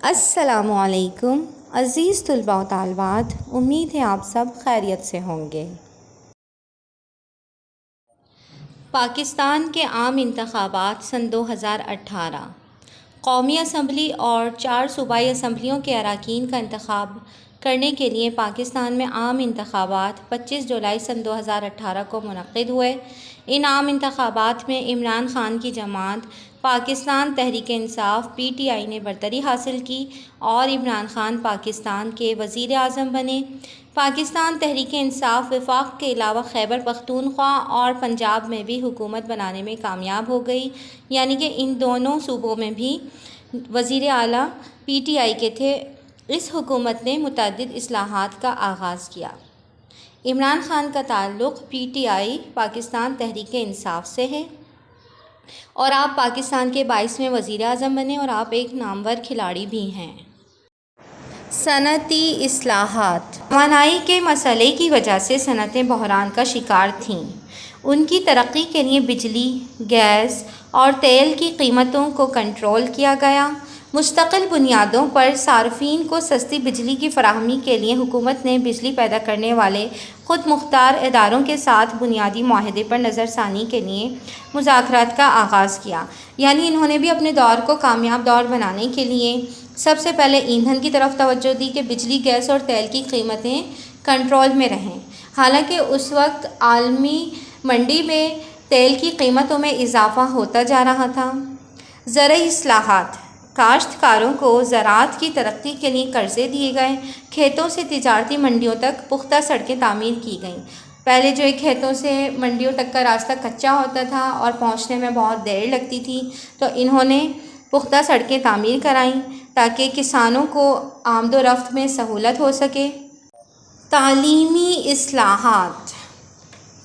السلام علیکم عزیز طلباء و طالبات، امید ہے آپ سب خیریت سے ہوں گے۔ پاکستان کے عام انتخابات سن 2018 قومی اسمبلی اور 4 صوبائی اسمبلیوں کے اراکین کا انتخاب کرنے کے لیے پاکستان میں عام انتخابات 25 جولائی سن 2018 کو منعقد ہوئے۔ ان عام انتخابات میں عمران خان کی جماعت پاکستان تحریک انصاف PTI نے برتری حاصل کی اور عمران خان پاکستان کے وزیر اعظم بنے۔ پاکستان تحریک انصاف وفاق کے علاوہ خیبر پختونخوا اور پنجاب میں بھی حکومت بنانے میں کامیاب ہو گئی، یعنی کہ ان دونوں صوبوں میں بھی وزیر اعلیٰ PTI کے تھے۔ اس حکومت نے متعدد اصلاحات کا آغاز کیا۔ عمران خان کا تعلق PTI پاکستان تحریک انصاف سے ہے اور آپ پاکستان کے 22ویں وزیر اعظم بنے اور آپ ایک نامور کھلاڑی بھی ہیں۔ صنعتی اصلاحات۔ توانائی کے مسئلے کی وجہ سے صنعتیں بحران کا شکار تھیں۔ ان کی ترقی کے لیے بجلی، گیس اور تیل کی قیمتوں کو کنٹرول کیا گیا۔ مستقل بنیادوں پر صارفین کو سستی بجلی کی فراہمی کے لیے حکومت نے بجلی پیدا کرنے والے خود مختار اداروں کے ساتھ بنیادی معاہدے پر نظر ثانی کے لیے مذاکرات کا آغاز کیا، یعنی انہوں نے بھی اپنے دور کو کامیاب دور بنانے کے لیے سب سے پہلے ایندھن کی طرف توجہ دی کہ بجلی، گیس اور تیل کی قیمتیں کنٹرول میں رہیں۔ حالانکہ اس وقت عالمی منڈی میں تیل کی قیمتوں میں اضافہ ہوتا جا رہا تھا۔ زرعی اصلاحات۔ کاشتکاروں کو زراعت کی ترقی کے لیے قرضے دیے گئے۔ کھیتوں سے تجارتی منڈیوں تک پختہ سڑکیں تعمیر کی گئیں۔ پہلے جو کھیتوں سے منڈیوں تک کا راستہ کچا ہوتا تھا اور پہنچنے میں بہت دیر لگتی تھی، تو انہوں نے پختہ سڑکیں تعمیر کرائیں تاکہ کسانوں کو آمد و رفت میں سہولت ہو سکے۔ تعلیمی اصلاحات۔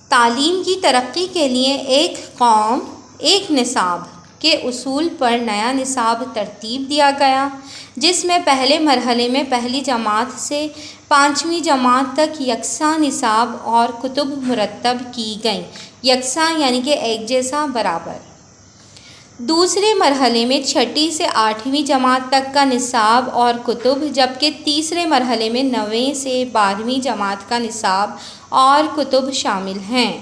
تعلیم کی ترقی کے لیے ایک قوم ایک نصاب کے اصول پر نیا نصاب ترتیب دیا گیا، جس میں پہلے مرحلے میں پہلی جماعت سے 5ویں جماعت تک یکساں نصاب اور کتب مرتب کی گئیں۔ یکساں یعنی کہ ایک جیسا، برابر۔ دوسرے مرحلے میں 6 سے 8ویں جماعت تک کا نصاب اور کتب، جبکہ تیسرے مرحلے میں 9 سے 12ویں جماعت کا نصاب اور کتب شامل ہیں۔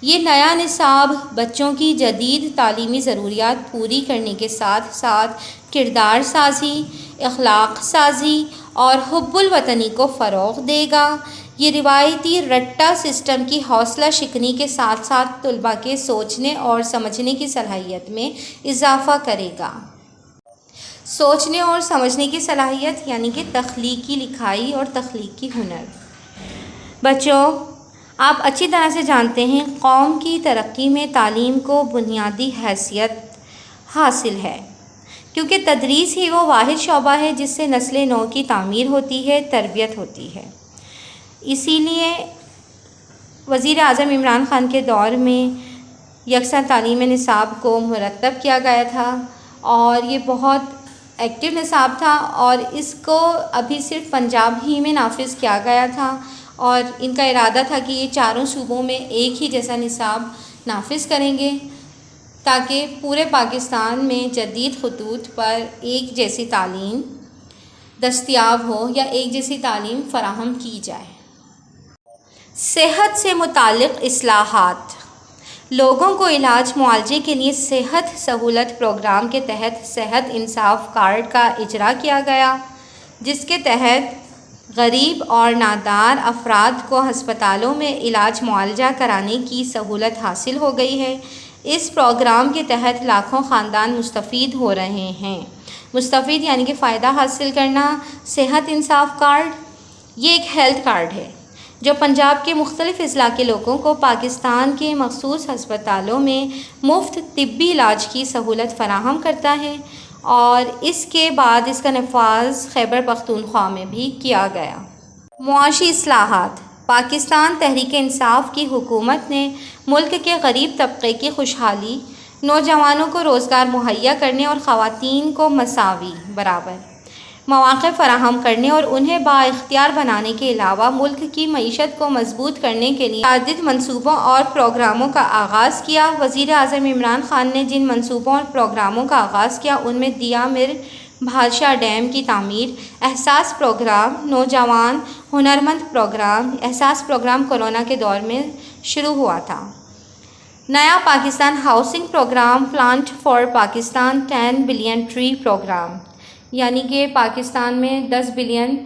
یہ نیا نصاب بچوں کی جدید تعلیمی ضروریات پوری کرنے کے ساتھ ساتھ کردار سازی، اخلاق سازی اور حب الوطنی کو فروغ دے گا۔ یہ روایتی رٹا سسٹم کی حوصلہ شکنی کے ساتھ ساتھ طلباء کے سوچنے اور سمجھنے کی صلاحیت میں اضافہ کرے گا۔ سوچنے اور سمجھنے کی صلاحیت یعنی کہ تخلیقی لکھائی اور تخلیقی ہنر۔ بچوں، آپ اچھی طرح سے جانتے ہیں قوم کی ترقی میں تعلیم کو بنیادی حیثیت حاصل ہے، کیونکہ تدریس ہی وہ واحد شعبہ ہے جس سے نسل نو کی تعمیر ہوتی ہے، تربیت ہوتی ہے۔ اسی لیے وزیر اعظم عمران خان کے دور میں یکساں تعلیمی نصاب کو مرتب کیا گیا تھا اور یہ بہت ایکٹیو نصاب تھا، اور اس کو ابھی صرف پنجاب ہی میں نافذ کیا گیا تھا، اور ان کا ارادہ تھا کہ یہ چاروں صوبوں میں ایک ہی جیسا نصاب نافذ کریں گے تاکہ پورے پاکستان میں جدید خطوط پر ایک جیسی تعلیم دستیاب ہو یا ایک جیسی تعلیم فراہم کی جائے۔ صحت سے متعلق اصلاحات۔ لوگوں کو علاج معالجے کے لیے صحت سہولت پروگرام کے تحت صحت انصاف کارڈ کا اجرا کیا گیا، جس کے تحت غریب اور نادار افراد کو ہسپتالوں میں علاج معالجہ کرانے کی سہولت حاصل ہو گئی ہے۔ اس پروگرام کے تحت لاکھوں خاندان مستفید ہو رہے ہیں۔ مستفید یعنی کہ فائدہ حاصل کرنا۔ صحت انصاف کارڈ یہ ایک ہیلتھ کارڈ ہے جو پنجاب کے مختلف اضلاع کے لوگوں کو پاکستان کے مخصوص ہسپتالوں میں مفت طبی علاج کی سہولت فراہم کرتا ہے، اور اس کے بعد اس کا نفاذ خیبر پختونخوا میں بھی کیا گیا۔ معاشی اصلاحات۔ پاکستان تحریک انصاف کی حکومت نے ملک کے غریب طبقے کی خوشحالی، نوجوانوں کو روزگار مہیا کرنے اور خواتین کو مساوی برابر مواقع فراہم کرنے اور انہیں بااختیار بنانے کے علاوہ ملک کی معیشت کو مضبوط کرنے کے لیے متعدد منصوبوں اور پروگراموں کا آغاز کیا۔ وزیر اعظم عمران خان نے جن منصوبوں اور پروگراموں کا آغاز کیا ان میں دیا مر بھاشا ڈیم کی تعمیر، احساس پروگرام، نوجوان ہنرمند پروگرام۔ احساس پروگرام کورونا کے دور میں شروع ہوا تھا۔ نیا Pakistan housing programme, plant for Pakistan 10 billion tree programme, یعنی کہ پاکستان میں 10 بلین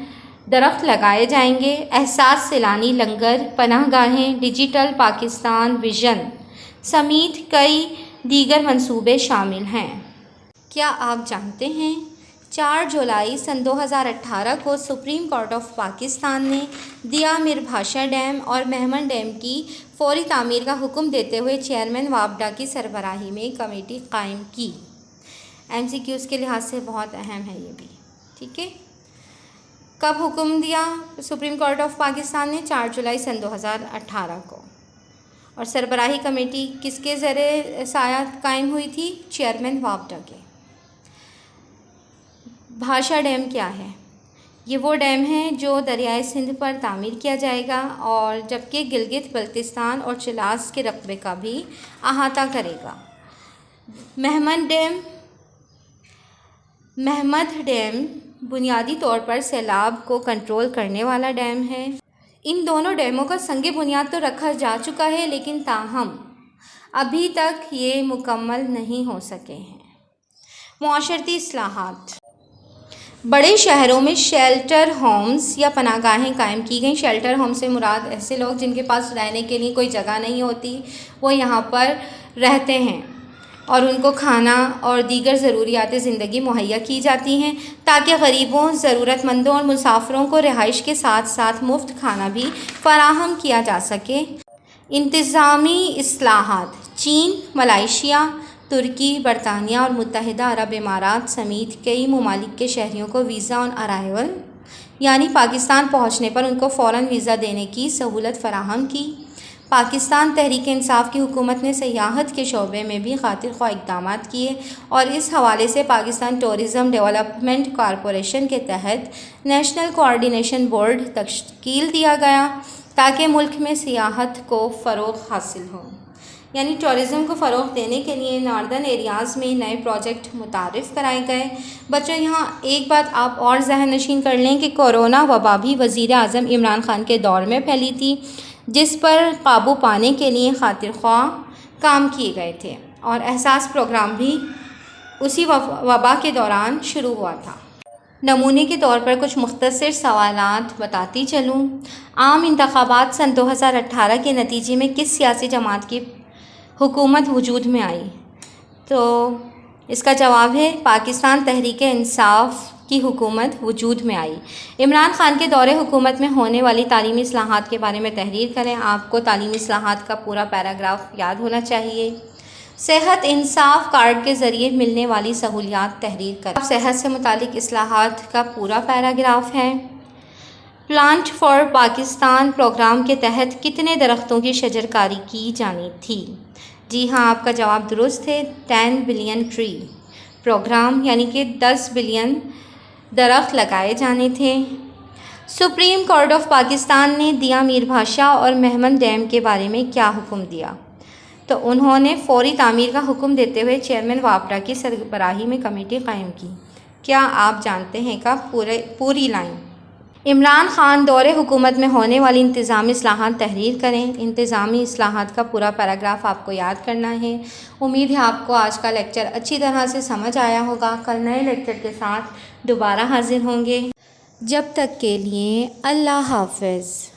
درخت لگائے جائیں گے۔ احساس سیلانی لنگر، پناہ گاہیں، ڈیجیٹل پاکستان ویژن سمیت کئی دیگر منصوبے شامل ہیں۔ کیا آپ جانتے ہیں 4 جولائی سن 2018 کو سپریم کورٹ آف پاکستان نے دیا میر بھاشا ڈیم اور مہمن ڈیم کی فوری تعمیر کا حکم دیتے ہوئے چیئرمین وابڈا کی سربراہی میں کمیٹی قائم کی۔ MCQs کے لحاظ سے بہت اہم ہے یہ بھی، ٹھیک ہے۔ کب حکم دیا سپریم کورٹ آف پاکستان نے؟ 4 جولائی سن 2018 کو۔ اور سربراہی کمیٹی کس کے ذریعے سایہ قائم ہوئی تھی؟ چیئرمین وابڈا کے۔ بھاشا ڈیم کیا ہے؟ یہ وہ ڈیم ہے جو دریائے سندھ پر تعمیر کیا جائے گا اور جبکہ گلگت بلتستان اور چلاس کے رقبے کا بھی احاطہ کرے گا۔ مہمد ڈیم بنیادی طور پر سیلاب کو کنٹرول کرنے والا ڈیم ہے۔ ان دونوں ڈیموں کا سنگ بنیاد تو رکھا جا چکا ہے، لیکن تاہم ابھی تک یہ مکمل نہیں ہو سکے ہیں۔ معاشرتی اصلاحات۔ بڑے شہروں میں شیلٹر ہومز یا پناہ گاہیں قائم کی گئیں۔ شیلٹر ہوم سے مراد ایسے لوگ جن کے پاس رہنے کے لیے کوئی جگہ نہیں ہوتی، وہ یہاں پر رہتے ہیں اور ان کو کھانا اور دیگر ضروریات زندگی مہیا کی جاتی ہیں تاکہ غریبوں، ضرورت مندوں اور مسافروں کو رہائش کے ساتھ ساتھ مفت کھانا بھی فراہم کیا جا سکے۔ انتظامی اصلاحات۔ چین، ملائیشیا، ترکی، برطانیہ اور متحدہ عرب امارات سمیت کئی ممالک کے شہریوں کو ویزا آن ارائیول، یعنی پاکستان پہنچنے پر ان کو فوراً ویزا دینے کی سہولت فراہم کی۔ پاکستان تحریک انصاف کی حکومت نے سیاحت کے شعبے میں بھی خاطر خواہ اقدامات کیے اور اس حوالے سے پاکستان ٹورزم ڈیولپمنٹ کارپوریشن کے تحت نیشنل کوآرڈینیشن بورڈ تشکیل دیا گیا تاکہ ملک میں سیاحت کو فروغ حاصل ہو۔ یعنی ٹورزم کو فروغ دینے کے لیے ناردرن ایریاز میں نئے پروجیکٹ متعارف کرائے گئے۔ بچوں، یہاں ایک بات آپ اور ذہن نشین کر لیں کہ کورونا وبا بھی وزیر اعظم عمران خان کے دور میں پھیلی تھی، جس پر قابو پانے کے لیے خاطر خواہ کام کیے گئے تھے، اور احساس پروگرام بھی اسی وبا کے دوران شروع ہوا تھا۔ نمونے کے طور پر کچھ مختصر سوالات بتاتی چلوں۔ عام انتخابات سن 2018 کے نتیجے میں کس سیاسی جماعت کی حکومت وجود میں آئی؟ تو اس کا جواب ہے پاکستان تحریک انصاف کی حکومت وجود میں آئی۔ عمران خان کے دور حکومت میں ہونے والی تعلیمی اصلاحات کے بارے میں تحریر کریں۔ آپ کو تعلیمی اصلاحات کا پورا پیراگراف یاد ہونا چاہیے۔ صحت انصاف کارڈ کے ذریعے ملنے والی سہولیات تحریر کریں۔ صحت سے متعلق اصلاحات کا پورا پیراگراف ہے۔ پلانٹ فار پاکستان پروگرام کے تحت کتنے درختوں کی شجرکاری کی جانی تھی؟ جی ہاں، آپ کا جواب درست ہے، 10 بلین ٹری پروگرام، یعنی کہ 10 بلین درخت لگائے جانے تھے۔ سپریم کورٹ آف پاکستان نے دیا میر بھاشا اور مہمن ڈیم کے بارے میں کیا حکم دیا؟ تو انہوں نے فوری تعمیر کا حکم دیتے ہوئے چیئرمین وابڈا کی سربراہی میں کمیٹی قائم کی۔ کیا آپ جانتے ہیں کا پوری لائن؟ عمران خان دور حکومت میں ہونے والی انتظامی اصلاحات تحریر کریں۔ انتظامی اصلاحات کا پورا پیراگراف آپ کو یاد کرنا ہے۔ امید ہے آپ کو آج کا لیکچر اچھی طرح سے سمجھ آیا ہوگا۔ کل نئے لیکچر کے ساتھ دوبارہ حاضر ہوں گے۔ جب تک کے لیے اللہ حافظ۔